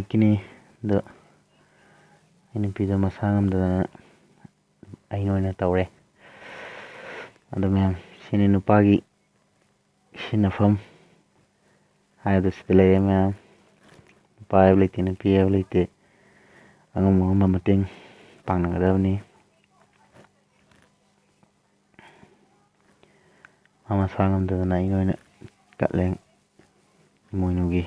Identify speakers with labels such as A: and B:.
A: ꯅꯨꯃꯤꯠꯀꯤꯅꯤ ꯑꯗꯣ ꯑꯩ ꯅꯨꯄꯤꯗꯣ ꯃꯁꯥ ꯉꯝꯗꯗꯅ ꯑꯩꯅ ꯑꯣꯏꯅ ꯇꯧꯔꯦ. ꯑꯗꯣ ꯃꯌꯥꯝ ꯁꯤꯅꯤ ꯅꯨꯄꯥꯒꯤ ꯁꯤꯟꯅꯐꯝ ꯍꯥꯏꯕꯗꯣ ꯁꯤꯗ ꯂꯩꯔꯦ ꯃꯌꯥꯝ. ꯅꯨꯄꯥ ꯍꯥꯏꯕ ꯂꯩꯇꯦ, ꯅꯨꯄꯤ ꯍꯥꯏꯕ ꯂꯩꯇꯦ. ꯑꯉꯝ ꯃꯇꯦꯡ ꯄꯥꯡꯅꯒꯗꯕꯅꯤ. ꯃꯥ ꯃꯁꯥ ꯉꯝꯗꯗꯅ ꯑꯩꯅ ꯑꯣꯏꯅ ꯀꯠꯂꯦ ꯏꯃꯣꯏꯅꯨꯒꯤ.